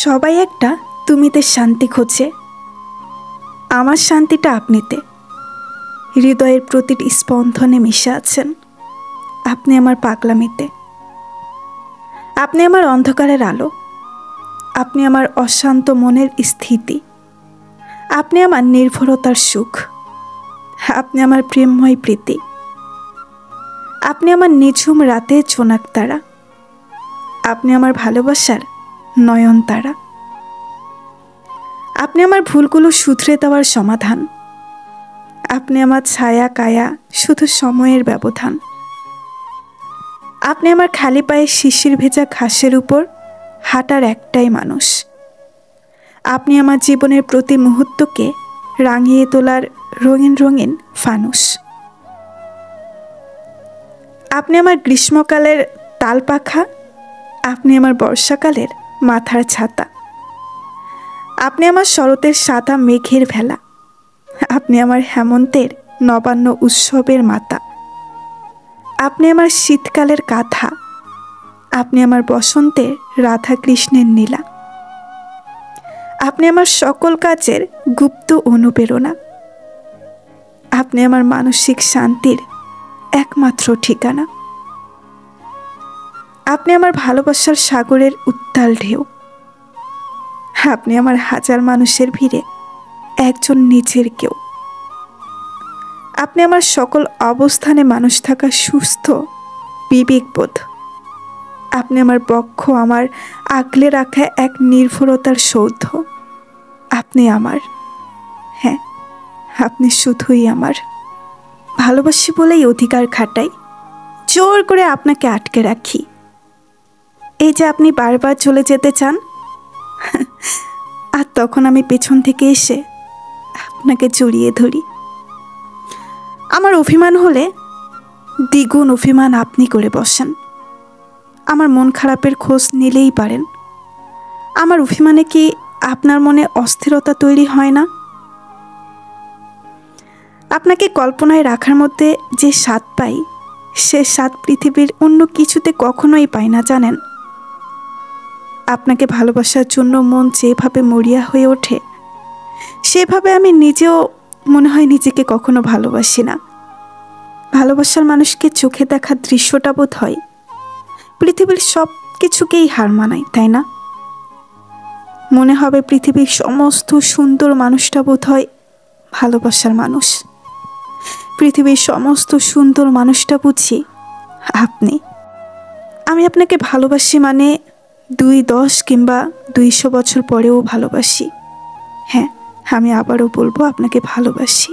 সবাই একটা তুমিতে শান্তি খোঁজে। আমার শান্তিটা আপনিতে। হৃদয়ের প্রতিটি স্পন্দনে মিশে আছেন আপনি। আমার পাগলামিতে আপনি আমার অন্ধকারের আলো। আপনি আমার অশান্ত মনের স্থিতি। আপনি আমার নির্ভরতার সুখ। আপনি আমার প্রেমময় প্রীতি। আপনি আমার নিঝুম রাতের চোনাক তারা। আপনি আমার ভালোবাসার নয়নতারা। আপনি আমার ভুলগুলো শুধরে দেওয়ার সমাধান। আপনি আমার ছায়া কায়া শুধু সময়ের ব্যবধান। আপনি আমার খালি পায়ে শিশির ভেজা ঘাসের উপর হাঁটার একটাই মানুষ। আপনি আমার জীবনের প্রতি মুহূর্তকে রাঙিয়ে তোলার রঙিন রঙিন ফানুস। আপনি আমার গ্রীষ্মকালের তালপাখা। আপনি আমার বর্ষাকালের মাথার ছাতা। আপনি আমার শরতের সাদা মেঘের ভেলা। আপনি আমার হেমন্তের নবান্ন উৎসবের মাতা। আপনি আমার শীতকালের কাঁথা। আপনি আমার বসন্তের রাধা কৃষ্ণের নীলা। আপনি আমার সকল কাজের গুপ্ত অনুপ্রেরণা। আপনি আমার মানসিক শান্তির একমাত্র ঠিকানা। আপনি আমার ভালোবাসার সাগরের উত্তাল ঢেউ। আপনি আমার হাজার মানুষের ভিড়ে একজন নিজের কেউ। আপনি আমার সকল অবস্থানে মানুষ থাকা সুস্থ বিবেকবোধ। আপনি আমার বক্ষ, আমার আগলে রাখা এক নির্ভরতার সৌধ। আপনি আমার, হ্যাঁ, আপনি শুধুই আমার। ভালোবাসি বলেই অধিকার খাটাই, জোর করে আপনাকে আটকে রাখি। এই যে আপনি বারবার চলে যেতে চান, আর তখন আমি পেছন থেকে এসে আপনাকে জড়িয়ে ধরি। আমার অভিমান হলে দ্বিগুণ অভিমান আপনি করে বসেন। আমার মন খারাপের খোঁজ নিলেই পারেন। আমার অভিমানে কি আপনার মনে অস্থিরতা তৈরি হয় না? আপনাকে কল্পনায় রাখার মধ্যে যে স্বাদ পাই, সে স্বাদ পৃথিবীর অন্য কিছুতে কখনোই পাই না, জানেন? আপনাকে ভালোবাসার জন্য মন যেভাবে মরিয়া হয়ে ওঠে, সেভাবে আমি নিজেও মনে হয় নিজেকে কখনো ভালোবাসি না। ভালোবাসার মানুষকে চোখে দেখা দৃশ্যটা বোধ হয় পৃথিবীর সব কিছুকেই হার মানায়, তাই না? মনে হবে পৃথিবীর সমস্ত সুন্দর মানুষটা বোধ হয় ভালোবাসার মানুষ। পৃথিবীর সমস্ত সুন্দর মানুষটা বুঝি আপনি। আমি আপনাকে ভালোবাসি, মানে 2-10 কিংবা 200 বছর পরেও ভালোবাসি। হ্যাঁ, আমি আবারও বলবো, আপনাকে ভালোবাসি।